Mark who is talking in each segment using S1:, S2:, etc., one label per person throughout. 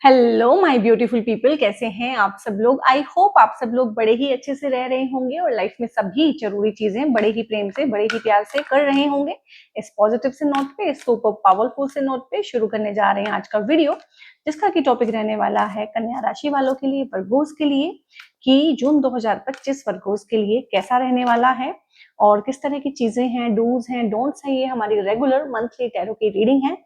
S1: Hello my beautiful people, कैसे हैं आप सब लोग। आई होप आप सब लोग बड़े ही अच्छे से रह रहे होंगे और लाइफ में सभी जरूरी चीजें बड़े ही प्रेम से, बड़े ही प्यार से कर रहे होंगे। इस पॉजिटिव से नोट पे, इस सुपर पावरफुल से नोट पे शुरू करने जा रहे हैं आज का वीडियो, जिसका की टॉपिक रहने वाला है कन्या राशि वालों के लिए, वर्गोस के लिए, कि जून 2025 वर्गोस के लिए कैसा रहने वाला है और किस तरह की चीजें हैं, डूज हैं, डोंट्स हैं। ये हमारी रेगुलर मंथली टैरो की रीडिंग है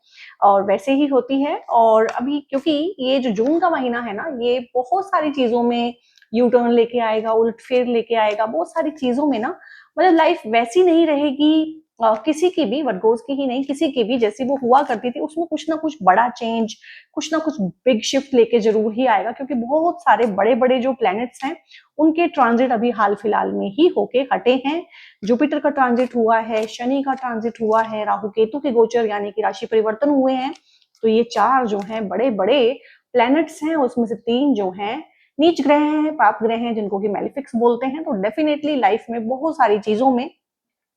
S1: और वैसे ही होती है। और अभी क्योंकि ये जो जून का महीना है ना, ये बहुत सारी चीजों में यू टर्न लेके आएगा, उलट फेर लेके आएगा। बहुत सारी चीजों में ना, मतलब लाइफ वैसी नहीं रहेगी। किसी की भी, वर्गोस की ही नहीं, किसी की भी जैसी वो हुआ करती थी, उसमें कुछ ना कुछ बड़ा चेंज, कुछ ना कुछ बिग शिफ्ट लेके जरूर ही आएगा। क्योंकि बहुत सारे बड़े बड़े जो प्लैनेट्स हैं, उनके ट्रांजिट अभी हाल फिलहाल में ही होके हटे हैं। जुपिटर का ट्रांजिट हुआ है, शनि का ट्रांजिट हुआ है, राहु केतु के गोचर यानी कि राशि परिवर्तन हुए हैं। तो ये चार जो हैं बड़े बड़े प्लैनेट्स हैं, उसमें से तीन जो हैं नीच ग्रह हैं, पाप ग्रह हैं, जिनको कि मेलिफिक्स बोलते हैं। तो डेफिनेटली लाइफ में बहुत सारी चीजों में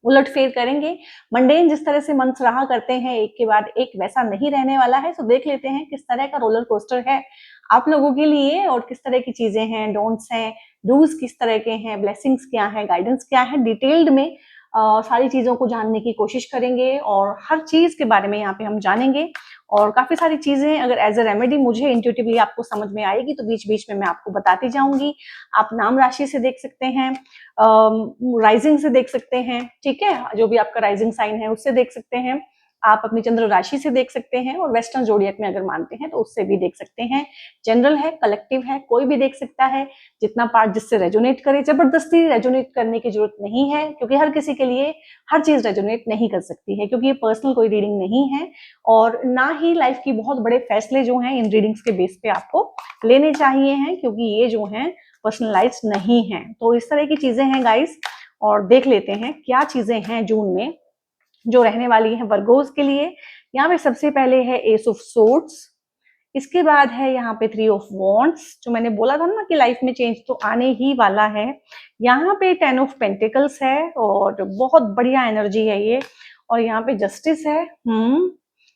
S1: उलटफेर करेंगे। मंडेन जिस तरह से मंथ्स रहा करते हैं एक के बाद एक, वैसा नहीं रहने वाला है। तो देख लेते हैं किस तरह का रोलर कोस्टर है आप लोगों के लिए और किस तरह की चीजें हैं, डोंट्स हैं, डूज किस तरह के हैं, ब्लेसिंग्स क्या है, गाइडेंस क्या है। डिटेल्ड में सारी चीजों को जानने की कोशिश करेंगे और हर चीज के बारे में यहाँ पे हम जानेंगे। और काफी सारी चीजें अगर एज अ रेमेडी मुझे इंट्यूटिवली आपको समझ में आएगी तो बीच बीच में मैं आपको बताती जाऊंगी। आप नाम राशि से देख सकते हैं, राइजिंग से देख सकते हैं, ठीक है, जो भी आपका राइजिंग साइन है उससे देख सकते हैं। आप अपनी चंद्र राशि से देख सकते हैं और वेस्टर्न जोडियक में अगर मानते हैं तो उससे भी देख सकते हैं। जनरल है, कलेक्टिव है, कोई भी देख सकता है। जितना पार्ट जिससे रेजोनेट करे। जबरदस्ती रेजोनेट करने की जरूरत नहीं है, क्योंकि हर किसी के लिए हर चीज रेजोनेट नहीं कर सकती है, क्योंकि ये पर्सनल कोई रीडिंग नहीं है। और ना ही लाइफ की बहुत बड़े फैसले जो हैं इन रीडिंग्स के बेस पे आपको लेने चाहिए हैं, क्योंकि ये जो हैं पर्सनलाइज नहीं है। तो इस तरह की चीजें हैं गाइस। और देख लेते हैं क्या चीजें हैं जून में जो रहने वाली है वर्गोस के लिए। यहाँ पे सबसे पहले है एस ऑफ सोर्ड्स, इसके बाद है यहाँ पे 3 ऑफ वॉन्ड्स, जो मैंने बोला था ना कि लाइफ में चेंज तो आने ही वाला है। यहाँ पे 10 ऑफ पेंटिकल्स है और बहुत बढ़िया एनर्जी है ये। और यहाँ पे जस्टिस है।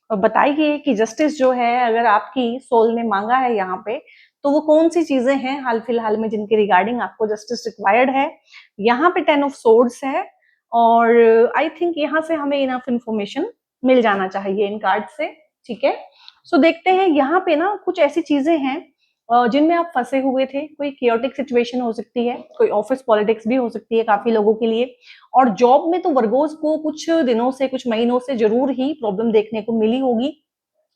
S1: और बताइए कि जस्टिस जो है अगर आपकी सोल ने मांगा है यहाँ पे, तो वो कौन सी चीजें हैं हाल फिलहाल में जिनके रिगार्डिंग आपको जस्टिस रिक्वायर्ड है। यहाँ पे 10 ऑफ सोर्ड्स है और आई थिंक यहाँ से हमें इनफ इंफॉर्मेशन मिल जाना चाहिए इन कार्ड से, ठीक है। सो देखते हैं यहाँ पे ना कुछ ऐसी चीजें हैं जिनमें आप फंसे हुए थे। कोई कियोटिक सिचुएशन हो सकती है, कोई ऑफिस पॉलिटिक्स भी हो सकती है काफी लोगों के लिए। और जॉब में तो वर्गोस को कुछ दिनों से, कुछ महीनों से जरूर ही प्रॉब्लम देखने को मिली होगी।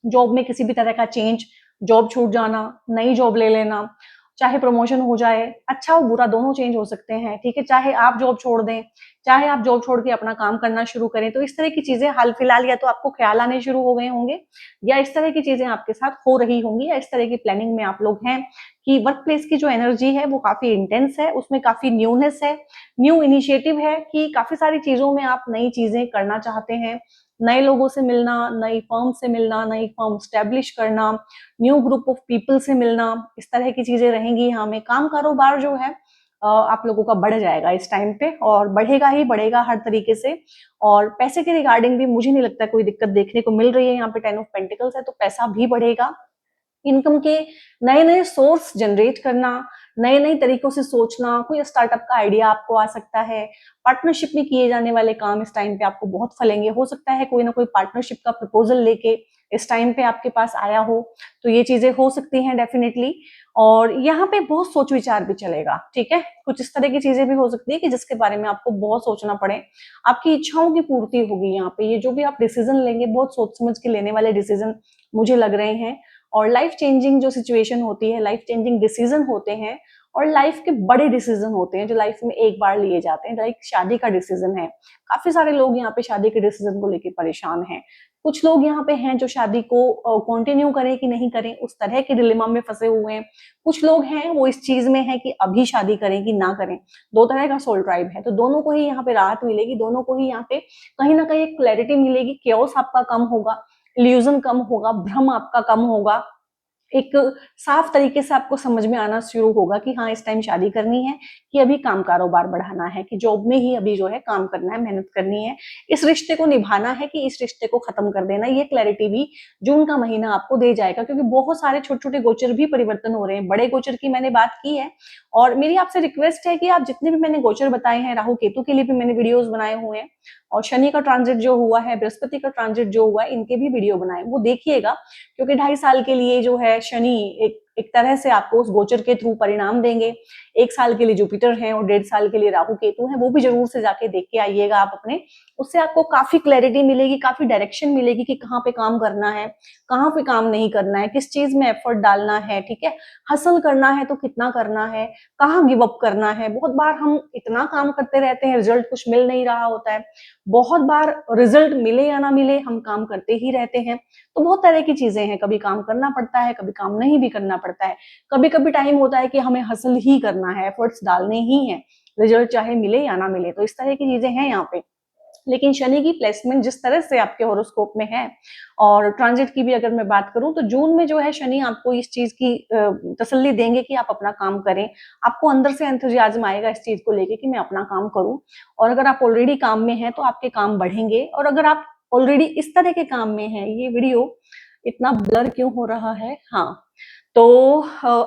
S1: जॉब में किसी भी तरह का चेंज, जॉब छूट जाना, नई जॉब ले लेना, चाहे प्रमोशन हो जाए, अच्छा और बुरा दोनों चेंज हो सकते हैं, ठीक है। चाहे आप जॉब छोड़ दें, चाहे आप जॉब छोड़ के अपना काम करना शुरू करें। तो इस तरह की चीजें हाल फिलहाल या तो आपको ख्याल आने शुरू हो गए होंगे, या इस तरह की चीजें आपके साथ हो रही होंगी, या इस तरह की प्लानिंग में आप लोग हैं कि वर्क प्लेस की जो एनर्जी है वो काफी इंटेंस है, उसमें काफी न्यूनेस है, न्यू इनिशिएटिव है, कि काफी सारी चीजों में आप नई चीजें करना चाहते हैं। नए लोगों से मिलना, नई फर्म से मिलना, नई फर्म स्टैब्लिश करना, न्यू ग्रुप ऑफ पीपल से मिलना, इस तरह की चीजें रहेंगी। यहाँ में काम कारोबार जो है आप लोगों का बढ़ जाएगा इस टाइम पे, और बढ़ेगा ही बढ़ेगा हर तरीके से। और पैसे के रिगार्डिंग भी मुझे नहीं लगता कोई दिक्कत देखने को मिल रही है। यहाँ पे 10 ऑफ पेंटिकल्स है तो पैसा भी बढ़ेगा। इनकम के नए नए सोर्स जनरेट करना, नए नए तरीकों से सोचना, कोई स्टार्टअप का आइडिया आपको आ सकता है। पार्टनरशिप में किए जाने वाले काम इस टाइम पे आपको बहुत फलेंगे। हो सकता है कोई ना कोई पार्टनरशिप का प्रपोजल लेके इस टाइम पे आपके पास आया हो, तो ये चीजें हो सकती हैं डेफिनेटली। और यहाँ पे बहुत सोच विचार भी चलेगा, ठीक है। कुछ इस तरह की चीजें भी हो सकती है कि जिसके बारे में आपको बहुत सोचना पड़े। आपकी इच्छाओं की पूर्ति होगी यहाँ पे। ये जो भी आप डिसीजन लेंगे बहुत सोच समझ के लेने वाले डिसीजन मुझे लग रहे हैं। और लाइफ चेंजिंग जो सिचुएशन होती है, लाइफ चेंजिंग डिसीजन होते हैं, और लाइफ के बड़े डिसीजन होते हैं जो लाइफ में एक बार लिए जाते हैं। लाइक शादी का डिसीजन है, काफी सारे लोग यहाँ पे शादी के डिसीजन को लेकर परेशान हैं। कुछ लोग यहाँ पे हैं जो शादी को कंटिन्यू करें कि नहीं करें उस तरह के डिलेमा में फंसे हुए हैं। कुछ लोग हैं वो इस चीज में है कि अभी शादी करें कि ना करें। दो तरह का सोल ट्राइब है, तो दोनों को ही यहाँ पे राहत मिलेगी, दोनों को ही यहाँ पे कहीं ना कहीं क्लैरिटी मिलेगी। केओस आपका कम होगा, इल्यूजन कम होगा, भ्रम आपका कम होगा, एक साफ तरीके से आपको समझ में आना शुरू होगा कि हाँ, इस टाइम शादी करनी है, कि अभी काम कारोबार बढ़ाना है, कि जॉब में ही अभी जो है काम करना है, मेहनत करनी है, इस रिश्ते को निभाना है कि इस रिश्ते को खत्म कर देना है। ये क्लैरिटी भी जून का महीना आपको दे जाएगा, क्योंकि बहुत सारे छोटे-छोटे गोचर भी परिवर्तन हो रहे हैं। बड़े गोचर की मैंने बात की है और मेरी आपसे रिक्वेस्ट है कि आप जितने भी मैंने गोचर बताए हैं, राहु केतु के लिए भी मैंने वीडियोज़ बनाए हुए हैं और शनि का ट्रांजिट जो हुआ है, बृहस्पति का ट्रांजिट जो हुआ है, इनके भी वीडियो बनाए। वो देखिएगा, क्योंकि 2.5 साल के लिए जो है शनि एक तरह से आपको उस गोचर के थ्रू परिणाम देंगे। 1 साल के लिए जुपिटर है और 1.5 साल के लिए राहु केतु है, वो भी जरूर से जाके देख के आइएगा आप अपने। उससे आपको काफी क्लैरिटी मिलेगी, काफी डायरेक्शन मिलेगी कि कहाँ पे काम करना है, कहाँ पे काम नहीं करना है, किस चीज में एफर्ट डालना है, ठीक है। हसल करना है तो कितना करना है, कहाँ गिव अप करना है। बहुत बार हम इतना काम करते रहते हैं, रिजल्ट कुछ मिल नहीं रहा होता है। बहुत बार रिजल्ट मिले या ना मिले, हम काम करते ही रहते हैं। तो बहुत तरह की चीजें हैं, कभी काम करना पड़ता है, कभी काम नहीं भी करना पड़ता है। कभी कभी टाइम होता है कि हमें हसल ही करना है, एफर्ट्स डालने ही हैं, रिजल्ट चाहे मिले या ना मिले। तो इस तरह की चीजें हैं यहाँ पे। लेकिन शनि की प्लेसमेंट जिस तरह से आपके हॉरोस्कोप में है और ट्रांजिट की भी अगर मैं बात करूं, तो जून में जो है शनि आपको इस चीज की तसल्ली देंगे कि आप अपना काम करें। आपको अंदर से एंथुजियाज्म आएगा इस चीज को लेके कि मैं अपना काम करूं। और अगर आप ऑलरेडी काम में हैं तो आपके काम बढ़ेंगे, और अगर आप ऑलरेडी इस तरह के काम में हैं, ये वीडियो इतना ब्लर क्यों हो रहा है, हाँ, तो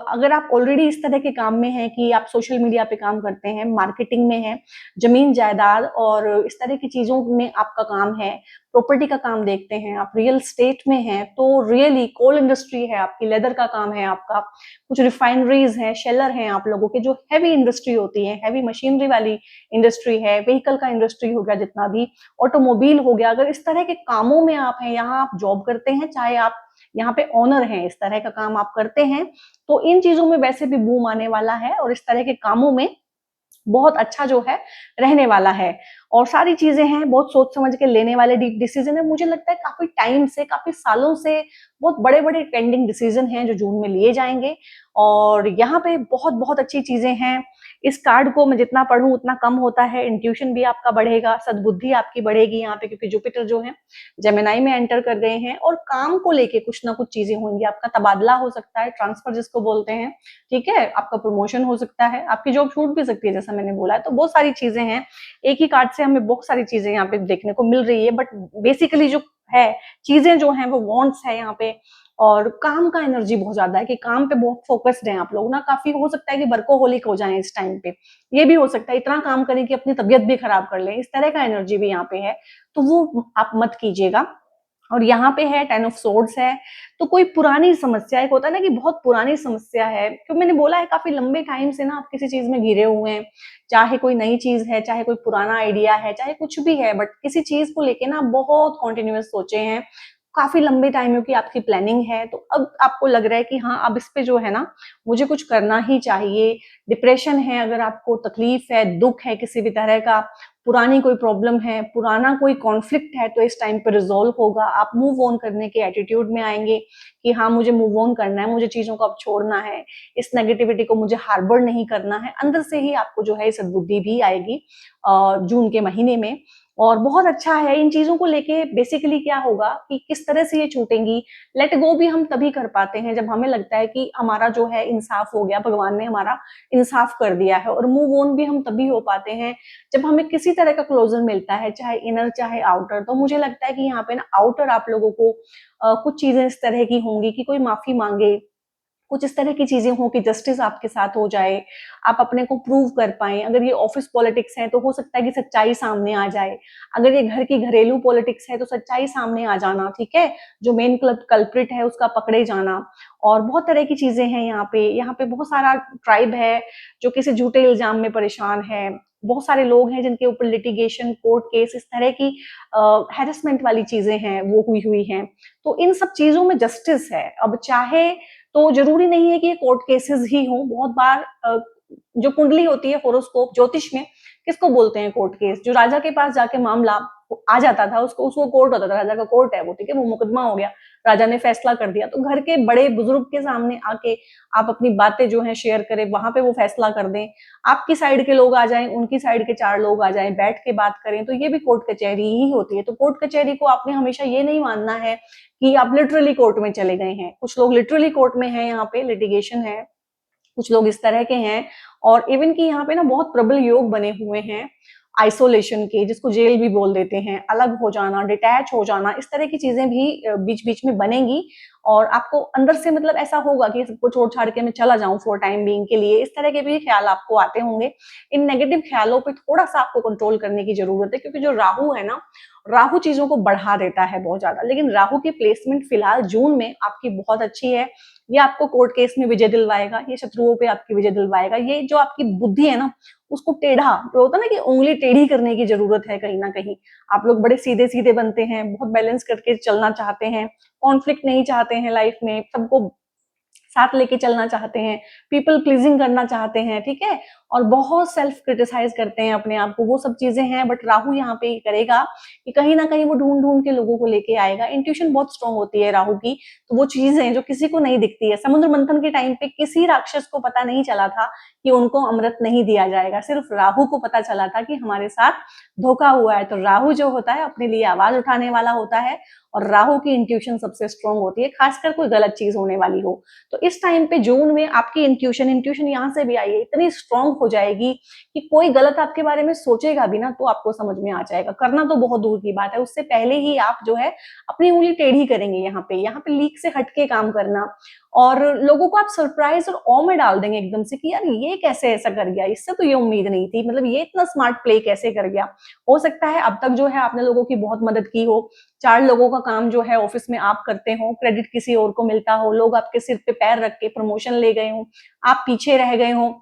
S1: अगर आप ऑलरेडी इस तरह के काम में हैं कि आप सोशल मीडिया पे काम करते हैं, मार्केटिंग में हैं, जमीन जायदाद और इस तरह की चीजों में आपका काम है, प्रॉपर्टी का काम देखते हैं, आप रियल स्टेट में हैं, तो रियली कोल इंडस्ट्री है आपकी, लेदर का काम है आपका, कुछ रिफाइनरीज हैं, शेलर हैं आप लोगों के, जो हैवी इंडस्ट्री होती है, हैवी मशीनरी वाली इंडस्ट्री है, व्हीकल का इंडस्ट्री हो गया, जितना भी ऑटोमोबाइल हो गया, अगर इस तरह के कामों में आप हैं, यहाँ आप जॉब करते हैं, चाहे आप यहाँ पे ऑनर हैं, इस तरह का काम आप करते हैं, तो इन चीजों में वैसे भी बूम आने वाला है और इस तरह के कामों में बहुत अच्छा जो है रहने वाला है। और सारी चीजें हैं, बहुत सोच समझ के लेने वाले डीप डिसीजन है। मुझे लगता है काफी टाइम से, काफी सालों से बहुत बड़े बड़े पेंडिंग डिसीजन हैं जो जून में लिए जाएंगे, और यहाँ पे बहुत बहुत अच्छी चीजें हैं। इस कार्ड को मैं जितना पढ़ूं उतना कम होता है। इंट्यूशन भी आपका बढ़ेगा, सद्बुद्धि आपकी बढ़ेगी यहाँ पे, क्योंकि जुपिटर जो है जेमिनाई में एंटर कर गए हैं, और काम को लेके कुछ ना कुछ चीजें होंगी। आपका तबादला हो सकता है, ट्रांसफर जिसको बोलते हैं, ठीक है, आपका प्रमोशन हो सकता है, आपकी जॉब छूट भी सकती है, जैसा मैंने बोला है। तो बहुत सारी चीजें हैं, एक ही कार्ड से हमें बहुत सारी चीजें यहाँ पे देखने को मिल रही है, बट बेसिकली जो है चीजें जो हैं वो वांट्स है यहाँ पे। और काम का एनर्जी बहुत ज्यादा है कि काम पे बहुत फोकस्ड है आप लोग ना, काफी हो सकता है कि वर्कोहोलिक हो जाएं इस टाइम पे, ये भी हो सकता है, इतना काम करें कि अपनी तबीयत भी खराब कर लें, इस तरह का एनर्जी भी यहाँ पे है। तो वो आप मत कीजिएगा। और यहाँ पे है 10 ऑफ सोर्ड्स है, तो कोई पुरानी समस्या, एक होता है ना कि बहुत पुरानी समस्या है, क्योंकि मैंने बोला है काफी लंबे टाइम से ना आप किसी चीज में घिरे हुए हैं, चाहे कोई नई चीज है, चाहे कोई पुराना आइडिया है, चाहे कुछ भी है, बट किसी चीज को लेके ना बहुत कॉन्टिन्यूस सोचे हैं, काफी लंबे टाइम की आपकी प्लानिंग है। तो अब आपको लग रहा है कि हाँ, अब इस पे जो है ना मुझे कुछ करना ही चाहिए। डिप्रेशन है, अगर आपको तकलीफ है, दुख है किसी भी तरह का, पुरानी कोई प्रॉब्लम है, पुराना कोई कॉन्फ्लिक्ट है, तो इस टाइम पे रिजोल्व होगा। आप मूव ऑन करने के एटीट्यूड में आएंगे कि हाँ, मुझे मूव ऑन करना है, मुझे चीजों को अब छोड़ना है, इस नेगेटिविटी को मुझे हार्बर नहीं करना है। अंदर से ही आपको जो है सद्बुद्धि भी आएगी जून के महीने में, और बहुत अच्छा है। इन चीजों को लेके बेसिकली क्या होगा कि किस तरह से ये छूटेंगी, लेट गो भी हम तभी कर पाते हैं जब हमें लगता है कि हमारा जो है इंसाफ हो गया, भगवान ने हमारा इंसाफ कर दिया है। और मूव ऑन भी हम तभी हो पाते हैं जब हमें किसी तरह का क्लोजर मिलता है, चाहे इनर चाहे आउटर। तो मुझे लगता है कि यहाँ पे ना आउटर आप लोगों को कुछ चीजें इस तरह की होंगी कि कोई माफी मांगे, कुछ इस तरह की चीजें हो कि जस्टिस आपके साथ हो जाए, आप अपने को प्रूव कर पाए। अगर ये ऑफिस पॉलिटिक्स है तो हो सकता है कि सच्चाई सामने आ जाए, अगर ये घर की घरेलू पॉलिटिक्स है तो सच्चाई सामने आ जाना, ठीक है, जो मेन कल्प्रिट है उसका पकड़े जाना। और बहुत तरह की चीजें हैं यहाँ पे बहुत सारा ट्राइब है जो किसी झूठे इल्जाम में परेशान है, बहुत सारे लोग हैं जिनके ऊपर लिटिगेशन, कोर्ट केस, इस तरह की हैरेसमेंट वाली चीजें हैं वो हुई हुई हैं। तो इन सब चीजों में जस्टिस है। अब चाहे तो जरूरी नहीं है कि ये कोर्ट केसेस ही हों, बहुत बार जो कुंडली होती है, होरोस्कोप ज्योतिष में किसको बोलते हैं कोर्ट केस, जो राजा के पास जाके मामला आ जाता था, उसको उसको कोर्ट होता था, राजा का कोर्ट है वो, ठीक है, वो मुकदमा हो गया, राजा ने फैसला कर दिया, तो घर के बड़े बुजुर्ग के सामने आके आप अपनी बातें जो है शेयर करें, वहां पे वो फैसला कर दें, आपकी साइड के लोग आ जाएं, उनकी साइड के 4 लोग आ जाएं, बैठ के बात करें, तो ये भी कोर्ट कचहरी ही होती है। तो कोर्ट कचहरी को आपने हमेशा ये नहीं मानना है कि आप लिटरली कोर्ट में चले गए हैं। कुछ लोग लिटरली कोर्ट में हैं, यहाँ पे लिटिगेशन है, कुछ लोग इस तरह के हैं, और इवन कि यहाँ पे ना बहुत प्रबल योग बने हुए हैं आइसोलेशन के, जिसको जेल भी बोल देते हैं, अलग हो जाना, डिटैच हो जाना, इस तरह की चीजें भी बीच बीच में बनेंगी, और आपको अंदर से मतलब ऐसा होगा कि सबको छोड़ छाड़ के मैं चला जाऊं फॉर टाइम बीइंग के लिए, इस तरह के भी ख्याल आपको आते होंगे। इन नेगेटिव ख्यालों पे थोड़ा सा आपको कंट्रोल करने की जरूरत है, क्योंकि जो राहु है ना, राहु चीजों को बढ़ा देता है बहुत ज्यादा, लेकिन राहु की प्लेसमेंट फिलहाल जून में आपकी बहुत अच्छी है। ये आपको कोर्ट केस में विजय दिलवाएगा, ये शत्रुओं पे आपकी विजय दिलवाएगा, ये जो आपकी बुद्धि है ना, उसको टेढ़ा, जो होता है ना कि उंगली टेढ़ी करने की जरूरत है कहीं ना कहीं। आप लोग बड़े सीधे सीधे बनते हैं, बहुत बैलेंस करके चलना चाहते हैं, कॉन्फ्लिक्ट नहीं चाहते हैं लाइफ में, सबको साथ लेके चलना चाहते हैं, पीपल प्लीजिंग करना चाहते हैं, ठीक है, और बहुत सेल्फ क्रिटिसाइज करते हैं अपने आप को, वो सब चीजें हैं। बट राहु यहाँ पे करेगा कि कहीं ना कहीं वो ढूंढ ढूंढ के लोगों को लेके आएगा। इंट्यूशन बहुत स्ट्रांग होती है राहु की, तो वो चीजें जो किसी को नहीं दिखती है, समुद्र मंथन के टाइम पे किसी राक्षस को पता नहीं चला था कि उनको अमृत नहीं दिया जाएगा, सिर्फ राहु को पता चला था कि हमारे साथ धोखा हुआ है। तो राहु जो होता है अपने लिए आवाज उठाने वाला होता है, और राहु की इंट्यूशन सबसे स्ट्रांग होती है, खासकर कोई गलत चीज होने वाली हो। तो इस टाइम पे जून में आपकी इंट्यूशन यहाँ से भी आई है, इतनी स्ट्रांग हो जाएगी कि कोई गलत आपके बारे में सोचेगा भी ना तो आपको समझ में आ जाएगा। करना तो बहुत दूर की बात है, उससे पहले ही आप जो है अपनी उंगली टेढ़ी करेंगे। यहाँ पे लीक से हटके काम करना, और लोगों को आप सरप्राइज और ऑ में डाल देंगे एकदम से कि यार ये कैसे ऐसा कर गया, इससे तो ये उम्मीद नहीं थी, मतलब ये इतना स्मार्ट प्ले कैसे कर गया। हो सकता है अब तक जो है आपने लोगों की बहुत मदद की हो, 4 लोगों का काम जो है ऑफिस में आप करते हो, क्रेडिट किसी और को मिलता हो, लोग आपके सिर पे पैर रख के प्रमोशन ले गए हो, आप पीछे रह गए हो,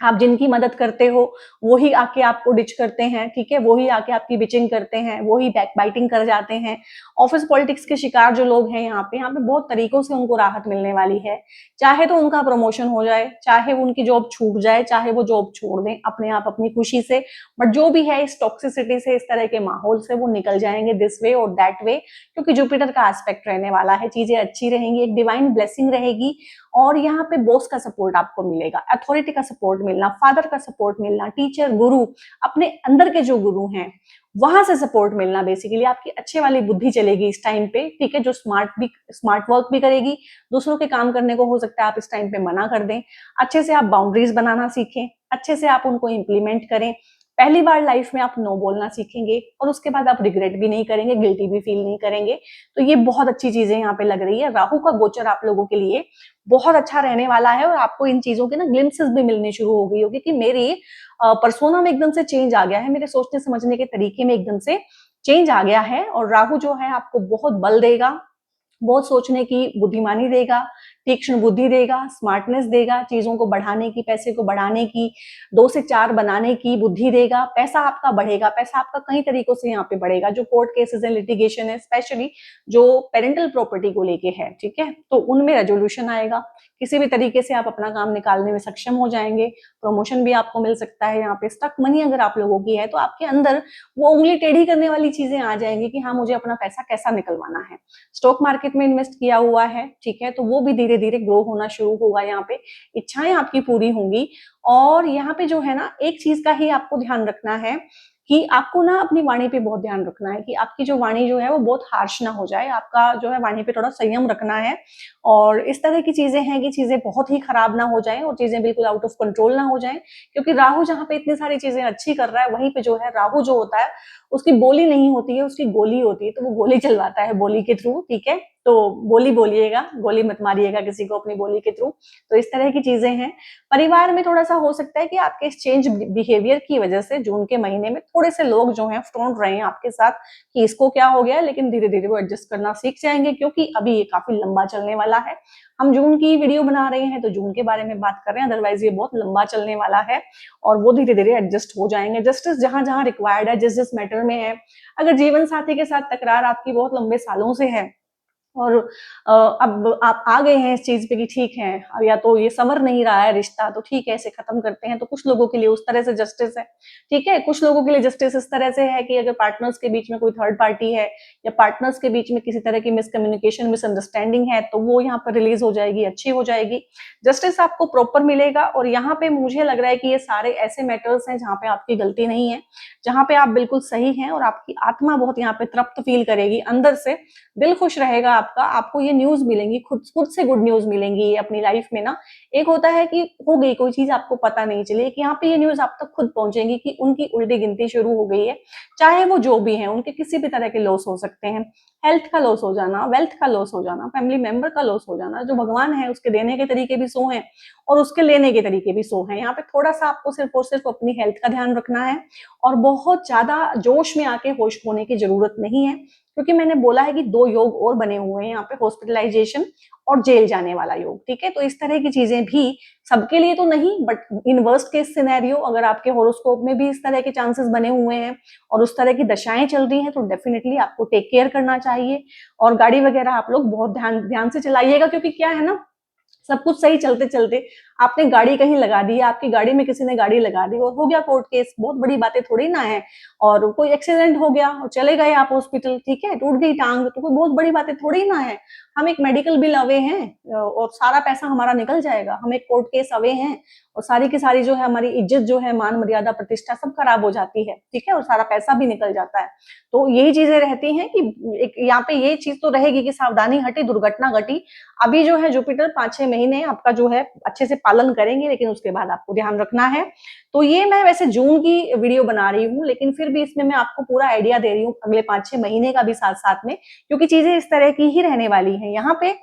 S1: आप जिनकी मदद करते हो वही आके आपको डिच करते हैं, ठीक है, वही आके आपकी बिचिंग करते हैं, वही बैक बाइटिंग कर जाते हैं। ऑफिस पॉलिटिक्स के शिकार जो लोग हैं यहाँ पे बहुत तरीकों से उनको राहत मिलने वाली है। चाहे तो उनका प्रमोशन हो जाए, चाहे उनकी जॉब छूट जाए, चाहे वो जॉब छोड़ दें अपने आप अपनी खुशी से, बट जो भी है इस टॉक्सिसिटी से, इस तरह के माहौल से वो निकल जाएंगे दिस वे और दैट वे, क्योंकि जुपिटर का एस्पेक्ट रहने वाला है, चीजें अच्छी रहेंगी, एक डिवाइन ब्लेसिंग रहेगी। और यहाँ पे बॉस का सपोर्ट आपको मिलेगा, अथॉरिटी का सपोर्ट मिलना, फादर का सपोर्ट मिलना, टीचर, गुरु, अपने अंदर के जो गुरु हैं वहां से सपोर्ट मिलना, बेसिकली आपकी अच्छे वाली बुद्धि चलेगी इस टाइम पे, ठीक है, जो स्मार्ट वर्क भी करेगी, दूसरों के काम करने को हो सकता है आप इस टाइम पे मना कर दें। अच्छे से आप बाउंड्रीज बनाना सीखें, अच्छे से आप उनको इम्प्लीमेंट करें। पहली बार लाइफ में आप नो बोलना सीखेंगे, और उसके बाद आप रिग्रेट भी नहीं करेंगे, गिल्टी भी फील नहीं करेंगे। तो ये बहुत अच्छी चीजें यहाँ पे लग रही है। राहु का गोचर आप लोगों के लिए बहुत अच्छा रहने वाला है, और आपको इन चीजों के ना ग्लिम्पसेस भी मिलने शुरू हो गई होगी कि मेरी पर्सोना में एकदम से चेंज आ गया है, मेरे सोचने समझने के तरीके में एकदम से चेंज आ गया है। और राहु जो है आपको बहुत बल देगा, बहुत सोचने की बुद्धिमानी देगा, तीक्ष्ण बुद्धि देगा, स्मार्टनेस देगा, चीजों को बढ़ाने की, पैसे को बढ़ाने की, 2 से 4 बनाने की बुद्धि देगा। पैसा आपका बढ़ेगा, पैसा आपका कई तरीकों से यहाँ पे बढ़ेगा। जो कोर्ट केसेस है, लिटिगेशन है, स्पेशली जो पेरेंटल प्रॉपर्टी को लेके है, ठीक है, तो उनमें रेजोल्यूशन आएगा। किसी भी तरीके से आप अपना काम निकालने में सक्षम हो जाएंगे। प्रमोशन भी आपको मिल सकता है। यहाँ पे स्टक मनी अगर आप लोगों की है तो आपके अंदर वो उंगली टेढ़ी करने वाली चीजें आ जाएंगी कि हाँ, मुझे अपना पैसा कैसा निकलवाना है। स्टॉक मार्केट में इन्वेस्ट किया हुआ है, ठीक है, तो वो भी धीरे धीरे ग्रो होना शुरू होगा। यहाँ पे इच्छाएं आपकी पूरी होंगी। और यहाँ पे जो है ना, एक चीज का ही आपको ध्यान रखना है कि आपको ना अपनी वाणी पे बहुत ध्यान रखना है कि आपकी जो वाणी जो है वो बहुत हार्श ना हो जाए। आपका जो है वाणी पे थोड़ा संयम रखना है। और इस तरह की चीजें हैं कि चीजें बहुत ही खराब ना हो जाएं और चीजें बिल्कुल आउट ऑफ कंट्रोल ना हो जाएं, क्योंकि राहु जहाँ पे इतनी सारी चीजें अच्छी कर रहा है, वहीं पे जो है राहु जो होता है उसकी बोली नहीं होती है, उसकी गोली होती है। तो वो गोली चलवाता है बोली के थ्रू, ठीक है, तो बोली बोलिएगा, गोली मत मारिएगा किसी को अपनी बोली के थ्रू। तो इस तरह की चीजें हैं। परिवार में थोड़ा सा हो सकता है कि आपके इस चेंज बिहेवियर की वजह से जून के महीने में थोड़े से लोग जो हैं फ्रॉन्ट रहे हैं आपके साथ कि इसको क्या हो गया, लेकिन धीरे धीरे वो एडजस्ट करना सीख जाएंगे, क्योंकि अभी ये काफी लंबा चलने वाला है। हम जून की वीडियो बना रहे हैं तो जून के बारे में बात कर रहे हैं, अदरवाइज ये बहुत लंबा चलने वाला है और वो धीरे धीरे एडजस्ट हो जाएंगे। जस्टिस जहां जहां रिक्वायर्ड है, जिस जिस मैटर में है, अगर जीवन साथी के साथ तकरार आपकी बहुत लंबे सालों से है और अब आप आ गए हैं इस चीज पे कि ठीक है, अब या तो ये संवर नहीं रहा है रिश्ता, तो ठीक है इसे खत्म करते हैं। तो कुछ लोगों के लिए उस तरह से जस्टिस है, ठीक है। कुछ लोगों के लिए जस्टिस इस तरह से है कि अगर पार्टनर्स के बीच में कोई थर्ड पार्टी है या पार्टनर्स के बीच में किसी तरह की मिसकम्युनिकेशन, मिसअंडरस्टैंडिंग है, तो वो यहाँ पर रिलीज हो जाएगी, अच्छी हो जाएगी, जस्टिस आपको प्रॉपर मिलेगा। और यहाँ पे मुझे लग रहा है कि ये सारे ऐसे मैटर्स हैं जहाँ पे आपकी गलती नहीं है, जहाँ पे आप बिल्कुल सही हैं, और आपकी आत्मा बहुत यहाँ पे तृप्त फील करेगी, अंदर से दिल खुश रहेगा आपका। आपको ये न्यूज मिलेंगी, खुद खुद से गुड न्यूज मिलेंगी ये अपनी लाइफ में ना। एक होता है कि हो गई कोई चीज आपको पता नहीं चली, कि यहाँ पे ये न्यूज आप तक खुद पहुंचेंगी कि उनकी उल्टी गिनती शुरू हो गई है, चाहे वो जो भी है, उनके किसी भी तरह के लॉस हो सकते हैं, हेल्थ का लॉस हो जाना, वेल्थ का लॉस हो जाना, फैमिली मेंबर का लॉस हो जाना। जो भगवान है उसके देने के तरीके भी सो हैं और उसके लेने के तरीके भी सो हैं। यहाँ पे थोड़ा सा आपको सिर्फ और सिर्फ अपनी हेल्थ का ध्यान रखना है, और बहुत ज्यादा जोश में आके होश खोने की जरूरत नहीं है, क्योंकि मैंने बोला है कि 2 योग और बने हुए हैं यहाँ पे, हॉस्पिटलाइजेशन और जेल जाने वाला योग, ठीक है। तो इस तरह की चीजें भी सबके लिए तो नहीं, but in worst case scenario अगर आपके होरोस्कोप में भी इस तरह के चांसेस बने हुए हैं और उस तरह की दशाएं चल रही हैं, तो डेफिनेटली आपको टेक केयर करना चाहिए। और गाड़ी वगैरह आप लोग बहुत ध्यान ध्यान से चलाइएगा, क्योंकि क्या है ना, सब कुछ सही चलते चलते आपने गाड़ी कहीं लगा दी, आपकी गाड़ी में किसी ने गाड़ी लगा दी और हो गया कोर्ट केस, बहुत बड़ी बातें थोड़ी ना है। और कोई एक्सीडेंट हो गया और चले गए आप हॉस्पिटल, ठीक है, टूट गई टांग, तो कोई बहुत बड़ी बातें थोड़ी ना है। हम एक मेडिकल बिल अवे हैं और सारा पैसा हमारा निकल जाएगा। हम एक कोर्ट केस अवे हैं और सारी की सारी जो है हमारी इज्जत, जो है मान मर्यादा प्रतिष्ठा, सब खराब हो जाती है, ठीक है, और सारा पैसा भी निकल जाता है। तो यही चीजें रहती हैं कि एक यहाँ पे ये चीज तो रहेगी कि सावधानी हटी, दुर्घटना घटी। अभी जो है जुपिटर 5-6 महीने आपका जो है अच्छे से पालन करेंगे, लेकिन उसके बाद आपको ध्यान रखना है। तो ये मैं वैसे जून की वीडियो बना रही हूँ, लेकिन फिर भी इसमें मैं आपको पूरा आइडिया दे रही हूँ अगले 5-6 महीने का भी साथ साथ में, क्योंकि चीजें इस तरह की ही रहने वाली हैं। यहाँ पे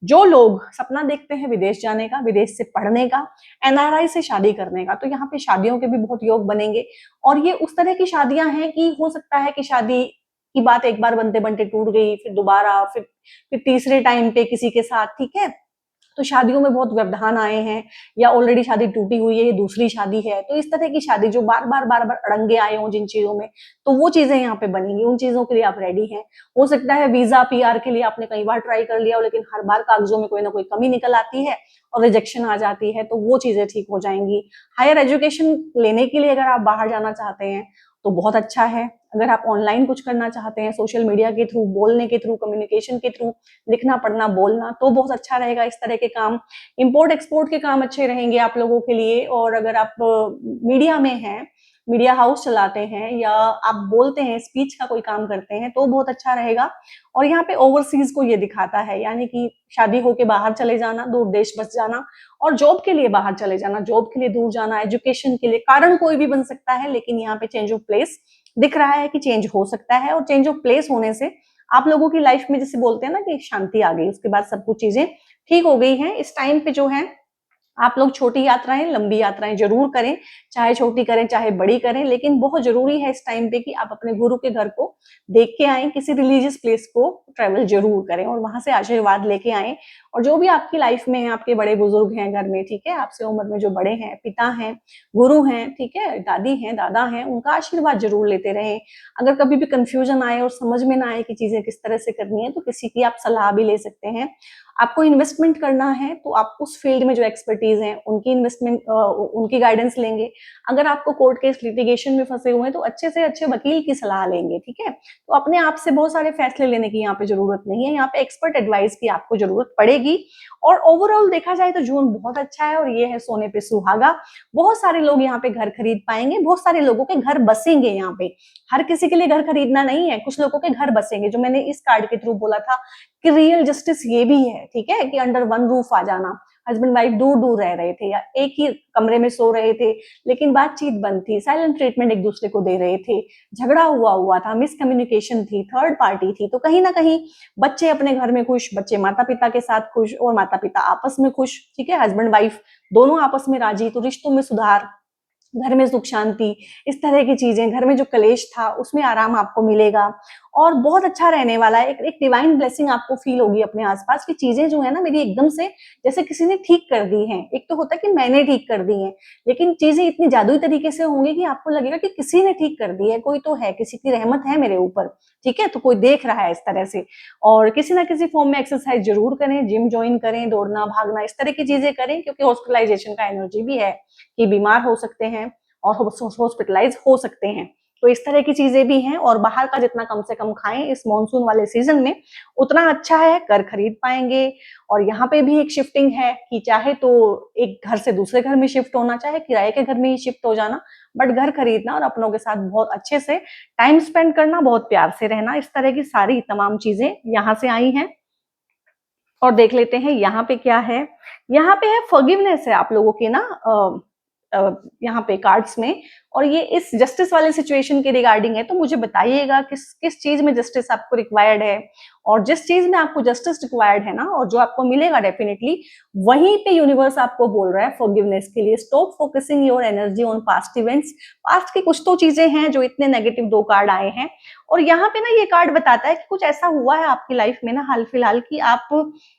S1: जो लोग सपना देखते हैं विदेश जाने का, विदेश से पढ़ने का, एनआरआई से शादी करने का, तो यहाँ पे शादियों के भी बहुत योग बनेंगे। और ये उस तरह की शादियां हैं कि हो सकता है कि शादी की बात एक बार बनते बनते टूट गई, फिर दोबारा, फिर तीसरे टाइम पे किसी के साथ, ठीक है। तो शादियों में बहुत व्यवधान आए हैं, या ऑलरेडी शादी टूटी हुई है, ये दूसरी शादी है। तो इस तरह की शादी जो बार बार बार बार अड़ंगे आए हों जिन चीजों में, तो वो चीजें यहाँ पे बनेंगी। उन चीजों के लिए आप रेडी हैं। हो सकता है वीजा पीआर के लिए आपने कई बार ट्राई कर लिया हो, लेकिन हर बार कागजों में कोई ना कोई कमी निकल आती है और रिजेक्शन आ जाती है, तो वो चीजें ठीक हो जाएंगी। हायर एजुकेशन लेने के लिए अगर आप बाहर जाना चाहते हैं तो बहुत अच्छा है। अगर आप ऑनलाइन कुछ करना चाहते हैं, सोशल मीडिया के थ्रू, बोलने के थ्रू, कम्युनिकेशन के थ्रू, लिखना पढ़ना बोलना, तो बहुत अच्छा रहेगा इस तरह के काम। इंपोर्ट एक्सपोर्ट के काम अच्छे रहेंगे आप लोगों के लिए। और अगर आप मीडिया में हैं, मीडिया हाउस चलाते हैं, या आप बोलते हैं, स्पीच का कोई काम करते हैं, तो बहुत अच्छा रहेगा। और यहाँ पे ओवरसीज को ये दिखाता है, यानी कि शादी होके बाहर चले जाना, दूर देश बस जाना, और जॉब के लिए बाहर चले जाना, जॉब के लिए दूर जाना, एजुकेशन के लिए, कारण कोई भी बन सकता है, लेकिन यहाँ पे चेंज ऑफ प्लेस दिख रहा है कि चेंज हो सकता है। और चेंज ऑफ प्लेस होने से आप लोगों की लाइफ में, जैसे बोलते हैं ना कि शांति आ गई, उसके बाद सब कुछ चीजें ठीक हो गई हैं। इस टाइम पे जो है आप लोग छोटी यात्राएं, लंबी यात्राएं जरूर करें, चाहे छोटी करें चाहे बड़ी करें, लेकिन बहुत जरूरी है इस टाइम पे कि आप अपने गुरु के घर को देख के आए, किसी रिलीजियस प्लेस को ट्रेवल जरूर करें और वहां से आशीर्वाद लेके आए। और जो भी आपकी लाइफ में है, आपके बड़े बुजुर्ग हैं घर में, ठीक है, आपसे उम्र में जो बड़े हैं, पिता हैं, गुरु हैं, ठीक है, दादी हैं, दादा हैं, उनका आशीर्वाद जरूर लेते रहें। अगर कभी भी कंफ्यूजन आए और समझ में ना आए कि चीजें किस तरह से करनी है, तो किसी की आप सलाह भी ले सकते हैं। आपको इन्वेस्टमेंट करना है तो आप उस फील्ड में जो एक्सपर्टीज हैं उनकी इन्वेस्टमेंट, उनकी गाइडेंस लेंगे। अगर आपको कोर्ट केस लिटिगेशन में फंसे हुए हैं तो अच्छे से अच्छे वकील की सलाह लेंगे, ठीक है। तो अपने आप से बहुत सारे फैसले लेने की यहाँ पे जरूरत नहीं है, यहाँ पे एक्सपर्ट एडवाइस की आपको जरूरत पड़ेगी। और ओवरऑल देखा जाए तो जून बहुत अच्छा है, और ये है सोने पे सुहागा। बहुत सारे लोग यहाँ पे घर खरीद पाएंगे, बहुत सारे लोगों के घर बसेंगे। यहाँ पे हर किसी के लिए घर खरीदना नहीं है, कुछ लोगों के घर बसेंगे, जो मैंने इस कार्ड के थ्रू बोला था कि रियल जस्टिस ये भी है, ठीक है, कि अंडर वन रूफ आ जाना। हस्बैंड वाइफ दूर दूर रह रहे थे या एक ही कमरे में सो रहे थे, लेकिन बातचीत बंद थी, साइलेंट ट्रीटमेंट एक दूसरे को दे रहे थे, झगड़ा हुआ था, मिसकम्युनिकेशन थी, थर्ड पार्टी थी, तो कहीं ना कहीं बच्चे अपने घर में खुश, बच्चे माता पिता के साथ खुश, और माता पिता आपस में खुश, ठीक है, हस्बैंड वाइफ दोनों आपस में राजी, तो रिश्तों में सुधार, घर में सुख शांति, इस तरह की चीजें, घर में जो कलेश था उसमें आराम आपको मिलेगा। और बहुत अच्छा रहने वाला है। एक डिवाइन ब्लेसिंग आपको फील होगी अपने आसपास, कि चीजें जो है ना मेरी एकदम से जैसे किसी ने ठीक कर दी हैं। एक तो होता है कि मैंने ठीक कर दी हैं, लेकिन चीजें इतनी जादुई तरीके से होंगी कि आपको लगेगा कि किसी ने ठीक कर दी है, कोई तो है, किसी की रहमत है मेरे ऊपर, ठीक है, तो कोई देख रहा है इस तरह से। और किसी ना किसी फॉर्म में एक्सरसाइज जरूर करें, जिम ज्वाइन करें, दौड़ना भागना इस तरह की चीजें करें, क्योंकि हॉस्पिटलाइजेशन का एनर्जी भी है कि बीमार हो सकते हैं और हॉस्पिटलाइज हो सकते हैं। तो इस तरह की चीजें भी हैं। और बाहर का जितना कम से कम खाएं इस मॉनसून वाले सीजन में उतना अच्छा है, कर खरीद पाएंगे। और यहाँ पे भी एक शिफ्टिंग है कि चाहे तो एक घर से दूसरे घर में शिफ्ट होना, चाहे किराए के घर में ही शिफ्ट हो जाना, बट घर खरीदना और अपनों के साथ बहुत अच्छे से टाइम स्पेंड करना, बहुत प्यार से रहना, इस तरह की सारी तमाम चीजें यहाँ से आई हैं। और देख लेते हैं यहाँ पे क्या है। यहाँ पे है फॉरगिवनेस है आप लोगों के ना यहाँ पे कार्ड्स में। और ये इस जस्टिस वाले सिचुएशन के रिगार्डिंग है, तो मुझे बताइएगा किस किस चीज में जस्टिस आपको रिक्वायर्ड है। और जिस चीज में आपको जस्टिस रिक्वायर्ड है ना, और जो आपको मिलेगा डेफिनेटली, वहीं पे यूनिवर्स आपको बोल रहा है फॉरगिवनेस के लिए। Stop focusing your energy on past events. Past की कुछ तो चीजें हैं जो इतने नेगेटिव 2 कार्ड आए हैं। और यहाँ पे ना ये कार्ड बताता है कि कुछ ऐसा हुआ है आपकी लाइफ में ना हाल फिलहाल की आप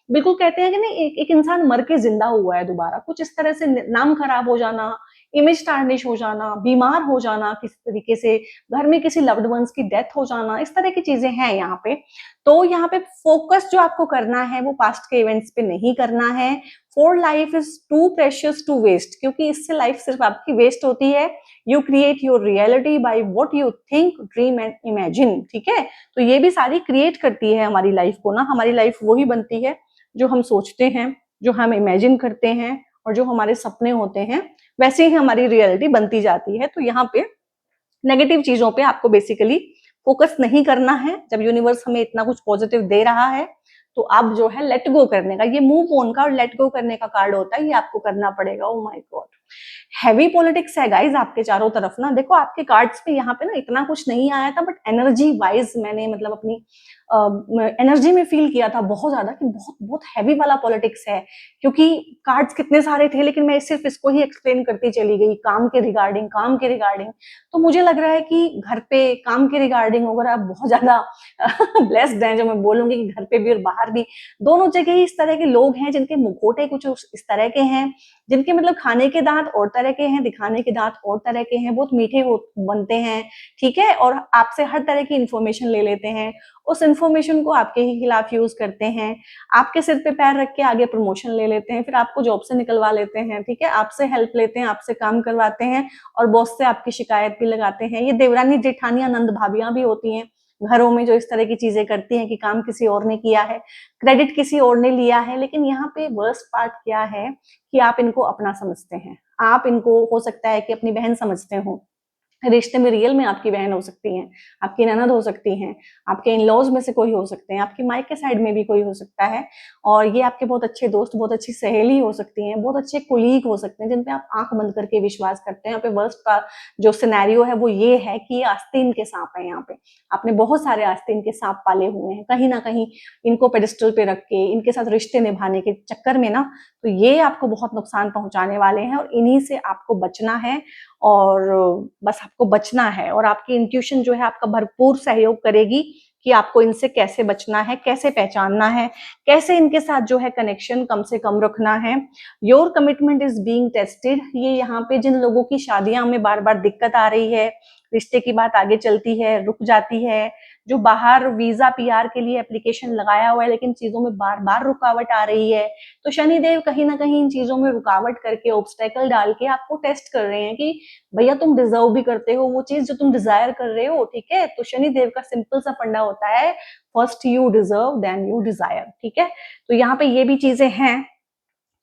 S1: बिल्कुल कहते हैं कि नहीं, एक इंसान मर के जिंदा हुआ है दोबारा, कुछ इस तरह से नाम खराब हो जाना, इमेज टार्निश हो जाना, बीमार हो जाना किसी तरीके से, घर में किसी लव्ड वंस की डेथ हो जाना, इस तरह की चीजें हैं यहाँ पे। तो यहाँ पे फोकस जो आपको करना है वो पास्ट के इवेंट्स पे नहीं करना है। For life is too precious to waste, क्योंकि इससे लाइफ सिर्फ आपकी वेस्ट होती है। You create your reality by what you think, dream and imagine, ठीक है। तो ये भी सारी क्रिएट करती है हमारी लाइफ को ना, हमारी लाइफ वही बनती है जो हम सोचते हैं, जो हम इमेजिन करते हैं, और जो हमारे सपने होते हैं वैसे ही हमारी रियलिटी बनती जाती है। तो यहाँ पे नेगेटिव चीजों पे आपको बेसिकली फोकस नहीं करना है। जब यूनिवर्स हमें इतना कुछ पॉजिटिव दे रहा है तो आप जो है लेट गो करने का, ये मूव ऑन का और लेट गो करने का कार्ड होता है, ये आपको करना पड़ेगा। Oh my God, heavy politics है गाइज आपके चारों तरफ ना। देखो आपके कार्ड्स में यहाँ पे ना इतना कुछ नहीं आया था, बट एनर्जी वाइज मैंने मतलब अपनी एनर्जी में फील किया था बहुत ज्यादा कि बहुत बहुत हैवी वाला पॉलिटिक्स है। क्योंकि कार्ड्स कितने सारे थे, लेकिन मैं सिर्फ इसको ही एक्सप्लेन करती चली गई काम के रिगार्डिंग, काम के रिगार्डिंग। तो मुझे लग रहा है कि घर पे काम के रिगार्डिंग अगर आप बहुत ज्यादा ब्लेस्ड हैं, जो मैं बोलूंगी कि घर पे भी और बाहर भी दोनों जगह ही इस तरह के लोग हैं जिनके मुखौटे कुछ इस तरह के हैं, जिनके मतलब खाने के दांत और तरह के हैं, दिखाने के दांत और तरह के हैं, बहुत मीठे बनते हैं, ठीक है। और आपसे हर तरह की इंफॉर्मेशन ले लेते हैं, उस इंफॉर्मेशन को आपके ही खिलाफ यूज करते हैं, आपके सिर पे पैर रख के आगे प्रमोशन ले लेते हैं, फिर आपको जॉब से निकलवा लेते हैं, ठीक है, आपसे हेल्प लेते हैं, आपसे काम करवाते हैं, और बॉस से आपकी शिकायत भी लगाते हैं। ये देवरानी जेठानियां नंद भाभियां भी होती हैं घरों में, जो इस तरह की चीजें करती हैं कि काम किसी और ने किया है, क्रेडिट किसी और ने लिया है। लेकिन यहाँ पे वर्स्ट पार्ट क्या है कि आप इनको अपना समझते हैं, आप इनको हो सकता है कि अपनी बहन समझते हो। रिश्ते में रियल में आपकी बहन हो सकती हैं, आपकी ननद हो सकती हैं, आपके इन लॉज में से कोई हो सकते हैं, आपकी मायके साइड में भी कोई हो सकता है, और ये आपके बहुत अच्छे दोस्त, बहुत अच्छी सहेली हो सकती हैं, बहुत अच्छे कुलीग हो सकते हैं जिन पे आप आंख बंद करके विश्वास करते हैं। यहाँ पे वर्स्ट का जो सिनेरियो है वो ये है कि ये आस्तीन के सांप है। यहाँ पे आपने बहुत सारे आस्तीन के सांप पाले हुए हैं, कहीं ना कहीं इनको पेडिस्टल पे रख के इनके साथ रिश्ते निभाने के चक्कर में ना, तो ये आपको बहुत नुकसान पहुंचाने वाले हैं, और इन्हीं से आपको बचना है। और बस आपको बचना है, और आपकी इंट्यूशन जो है आपका भरपूर सहयोग करेगी कि आपको इनसे कैसे बचना है, कैसे पहचानना है, कैसे इनके साथ जो है कनेक्शन कम से कम रखना है। Your commitment is being tested. ये यहाँ पे जिन लोगों की शादियां में बार बार दिक्कत आ रही है, रिश्ते की बात आगे चलती है, रुक जाती है, जो बाहर वीजा पीआर के लिए एप्लीकेशन लगाया हुआ है लेकिन चीजों में बार बार रुकावट आ रही है, तो शनिदेव कहीं ना कहीं इन चीजों में रुकावट करके, ऑब्स्टेकल डाल के आपको टेस्ट कर रहे हैं कि भैया तुम डिजर्व भी करते हो वो चीज जो तुम डिजायर कर रहे हो, ठीक है। तो शनिदेव का सिंपल सा फंडा होता है, first you deserve then you desire, ठीक है। तो यहाँ पे ये भी चीजें हैं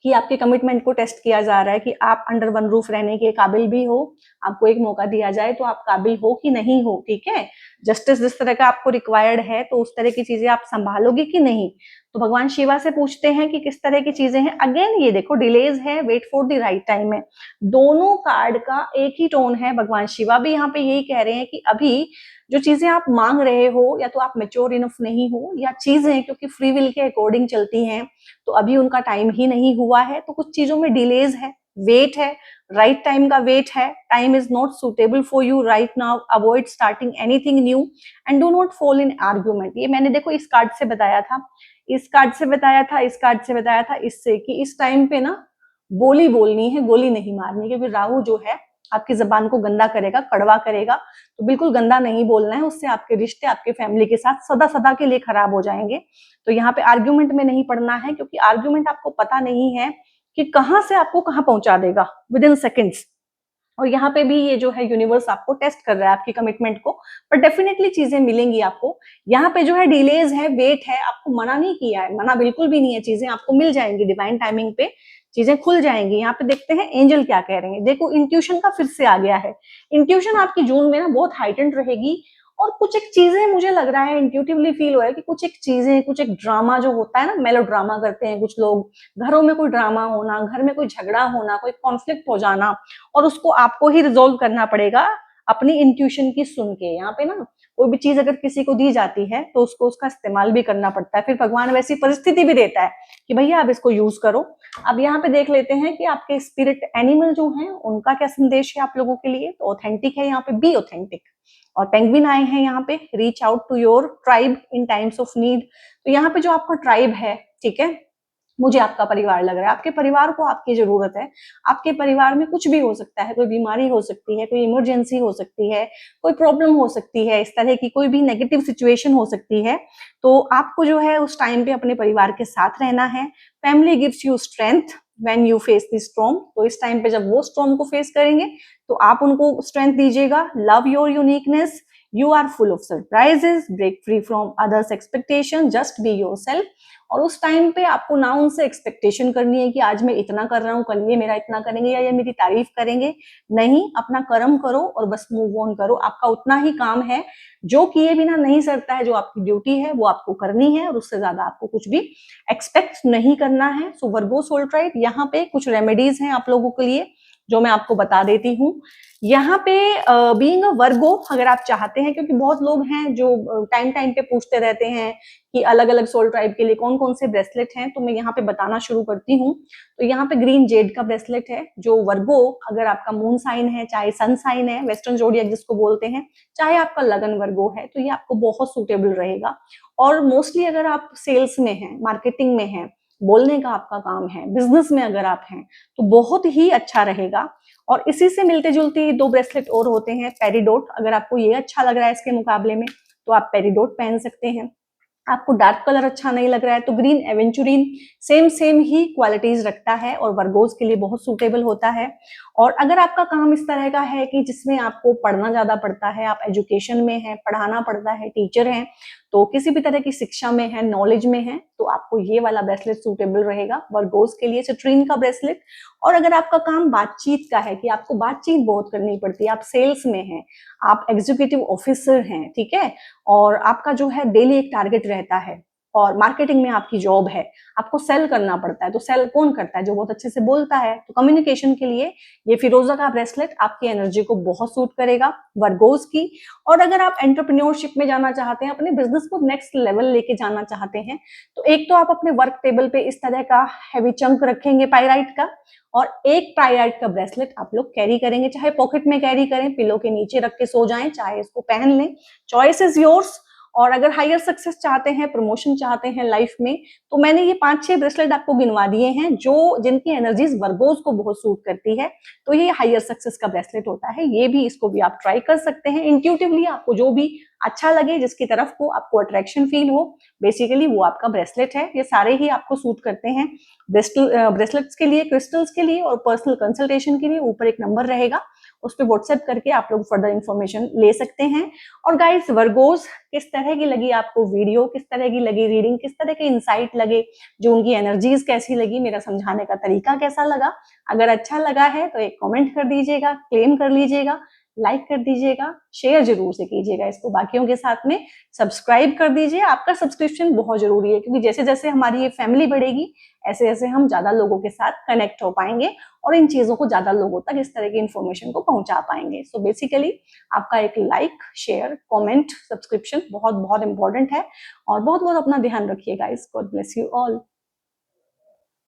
S1: कि आपके कमिटमेंट को टेस्ट किया जा रहा है कि आप अंडर वन रूफ रहने के काबिल भी हो, आपको एक मौका दिया जाए तो आप काबिल हो कि नहीं हो, ठीक है। जस्टिस जिस तरह का आपको रिक्वायर्ड है तो उस तरह की चीजें आप संभालोगे कि नहीं। तो भगवान शिवा से पूछते हैं कि किस तरह की चीजें हैं। अगेन ये देखो डिलेज है, wait for the right time है, दोनों कार्ड का एक ही टोन है। भगवान शिवा भी यहाँ पे यही कह रहे हैं कि अभी जो चीजें आप मांग रहे हो, या तो आप मेच्योर इनफ नहीं हो, या चीजें क्योंकि फ्री विल के अकॉर्डिंग चलती हैं तो अभी उनका टाइम ही नहीं हुआ है, तो कुछ चीजों में डिलेज है, वेट है, राइट टाइम का वेट है, time is not suitable for you right now, avoid starting anything new and do not fall in argument. ये मैंने देखो इस कार्ड से बताया था, इस कार्ड से बताया था, इस कार्ड से बताया था, इससे कि इस टाइम पे ना बोली बोलनी है, गोली नहीं मारनी, क्योंकि राहु जो है आपकी जबान को गंदा करेगा, कड़वा करेगा, तो बिल्कुल गंदा नहीं बोलना है, उससे आपके रिश्ते आपके फैमिली के साथ सदा सदा के लिए खराब हो जाएंगे। तो यहाँ पे आर्ग्यूमेंट में नहीं पड़ना है, क्योंकि आर्ग्यूमेंट आपको पता नहीं है कि कहां से आपको कहां पहुंचा देगा विद इन सेकेंड्स। और यहाँ पे भी ये जो है यूनिवर्स आपको टेस्ट कर रहा है आपकी कमिटमेंट को, पर डेफिनेटली चीजें मिलेंगी आपको। यहाँ पे जो है डिलेज है, वेट है, आपको मना नहीं किया है, मना बिल्कुल भी नहीं है, चीजें आपको मिल जाएंगी डिवाइन टाइमिंग पे, चीजें खुल जाएंगी। यहाँ पे देखते हैं एंजल क्या कह रहे हैं। देखो इंट्यूशन का फिर से आ गया है, इंट्यूशन आपकी जून में ना बहुत हाइटेंड रहेगी, और कुछ एक चीजें मुझे लग रहा है, इंट्यूटिवली फील हो रहा है कि कुछ एक चीजें, कुछ एक ड्रामा जो होता है ना, मेलो ड्रामा करते हैं कुछ लोग, घरों में कोई ड्रामा होना, घर में कोई झगड़ा होना, कोई कॉन्फ्लिक्ट हो जाना, और उसको आपको ही रिजोल्व करना पड़ेगा अपनी इंट्यूशन की सुन के। यहाँ पे ना कोई भी चीज अगर किसी को दी जाती है तो उसको उसका इस्तेमाल भी करना पड़ता है, फिर भगवान वैसी परिस्थिति भी देता है कि भैया आप इसको यूज करो। अब यहाँ पे देख लेते हैं कि आपके स्पिरिट एनिमल जो हैं उनका क्या संदेश है आप लोगों के लिए। तो ऑथेंटिक है यहाँ पे, बी ऑथेंटिक, और पेंगुइन आए हैं यहाँ पे, reach out to your tribe in times of need. तो यहाँ पे जो आपका ट्राइब है, ठीक है, मुझे आपका परिवार लग रहा है, आपके परिवार को आपकी जरूरत है। आपके परिवार में कुछ भी हो सकता है, कोई बीमारी हो सकती है, कोई इमरजेंसी हो सकती है, कोई प्रॉब्लम हो सकती है, इस तरह की कोई भी नेगेटिव सिचुएशन हो सकती है। तो आपको जो है उस टाइम पे अपने परिवार के साथ रहना है। Family gives you strength when you face the storm. तो इस टाइम पे जब वो स्टॉर्म को फेस करेंगे तो आप उनको स्ट्रेंथ दीजिएगा। Love your uniqueness, you are full of surprises, break free from others expectation, just be yourself. और उस टाइम पे आपको ना उनसे एक्सपेक्टेशन करनी है कि आज मैं इतना कर रहा हूँ, कल ये मेरा इतना करेंगे या ये मेरी तारीफ करेंगे। नहीं, अपना कर्म करो और बस मूव ऑन करो। आपका उतना ही काम है, जो किए बिना नहीं सरता है, जो आपकी ड्यूटी है वो आपको करनी है, और उससे ज्यादा आपको कुछ भी एक्सपेक्ट नहीं करना है। सो वर्गो सोल ट्राइब, यहाँ पे कुछ रेमेडीज हैं आप लोगों के लिए जो मैं आपको बता देती हूँ। यहाँ पे बीइंग अ वर्गो अगर आप चाहते हैं, क्योंकि बहुत लोग हैं जो टाइम टाइम पे पूछते रहते हैं कि अलग अलग सोल ट्राइब के लिए कौन कौन से ब्रेसलेट हैं, तो मैं यहाँ पे बताना शुरू करती हूँ। तो यहाँ पे ग्रीन जेड का ब्रेसलेट है, जो वर्गो अगर आपका मून साइन है, चाहे सन साइन है, वेस्टर्न जोडियक जिसको बोलते हैं, चाहे आपका लगन वर्गो है, तो ये आपको बहुत सूटेबल रहेगा। और मोस्टली अगर आप सेल्स में हैं, मार्केटिंग में हैं, बोलने का आपका काम है, बिजनेस में अगर आप हैं, तो बहुत ही अच्छा रहेगा। और इसी से मिलते जुलते दो ब्रेसलेट और होते हैं, पेरिडोट। अगर आपको ये अच्छा लग रहा है इसके मुकाबले में, तो आप पेरिडोट पहन सकते हैं। आपको डार्क कलर अच्छा नहीं लग रहा है तो ग्रीन एवेंचुरिन सेम सेम ही क्वालिटीज रखता है और वर्गोज के लिए बहुत सूटेबल होता है। और अगर आपका काम इस तरह का है कि जिसमें आपको पढ़ना ज्यादा पड़ता है, आप एजुकेशन में है, पढ़ाना पड़ता है, टीचर हैं, तो किसी भी तरह की शिक्षा में है, नॉलेज में है, तो आपको ये वाला ब्रेसलेट सूटेबल रहेगा वर्गोज के लिए, सिट्रीन का ब्रेसलेट। और अगर आपका काम बातचीत का है कि आपको बातचीत बहुत करनी पड़ती है, आप सेल्स में हैं, आप एग्जीक्यूटिव ऑफिसर हैं, ठीक है, और आपका जो है डेली एक टारगेट रहता है, और मार्केटिंग में आपकी जॉब है, आपको सेल करना पड़ता है, तो सेल कौन करता है? जो बहुत अच्छे से बोलता है। तो कम्युनिकेशन के लिए ये फिरोजा का ब्रेसलेट आपकी एनर्जी को बहुत सूट करेगा, वर्गोज की। और अगर आप एंटरप्रेन्योरशिप में जाना चाहते हैं, अपने बिजनेस को नेक्स्ट लेवल लेके जाना चाहते हैं, तो एक तो आप अपने वर्क टेबल पे इस तरह का हैवी चंक रखेंगे पाइराइट का, और एक पाइराइट का ब्रेसलेट आप लोग कैरी करेंगे, चाहे पॉकेट में कैरी करें, पिलो के नीचे रख के सो जाएं, चाहे इसको पहन लें, चॉइस इज योर्स। और अगर हायर सक्सेस चाहते हैं, प्रमोशन चाहते हैं लाइफ में, तो मैंने ये 5-6 ब्रेसलेट आपको गिनवा दिए हैं जो जिनकी एनर्जीज वर्गोज को बहुत सूट करती है। तो ये हायर सक्सेस का ब्रेसलेट होता है, ये भी, इसको भी आप ट्राई कर सकते हैं। इंट्यूटिवली आपको जो भी अच्छा लगे, जिसकी तरफ को आपको अट्रैक्शन फील हो, बेसिकली वो आपका ब्रेसलेट है। ये सारे ही आपको सूट करते हैं। ब्रेसलेट्स के लिए, क्रिस्टल्स के लिए और पर्सनल कंसल्टेशन के लिए ऊपर एक नंबर रहेगा, उस पर व्हाट्सएप करके आप लोग फर्दर इंफॉर्मेशन ले सकते हैं। और गाइस, वर्गोज किस तरह की लगी आपको वीडियो, किस तरह की लगी रीडिंग, किस तरह के इंसाइट लगे, जो उनकी एनर्जीज कैसी लगी, मेरा समझाने का तरीका कैसा लगा? अगर अच्छा लगा है तो एक कमेंट कर दीजिएगा, क्लेम कर लीजिएगा, लाइक कर दीजिएगा, शेयर जरूर से कीजिएगा इसको बाकियों के साथ में, सब्सक्राइब कर दीजिए। आपका सब्सक्रिप्शन बहुत जरूरी है, क्योंकि जैसे जैसे हमारी ये फैमिली बढ़ेगी, ऐसे ऐसे हम ज्यादा लोगों के साथ कनेक्ट हो पाएंगे और इन चीजों को ज्यादा लोगों तक, इस तरह की इंफॉर्मेशन को पहुंचा पाएंगे। सो बेसिकली आपका एक लाइक, शेयर, कमेंट, सब्सक्रिप्शन बहुत बहुत इंपॉर्टेंट है। और बहुत बहुत अपना ध्यान रखिएगा। God bless you all.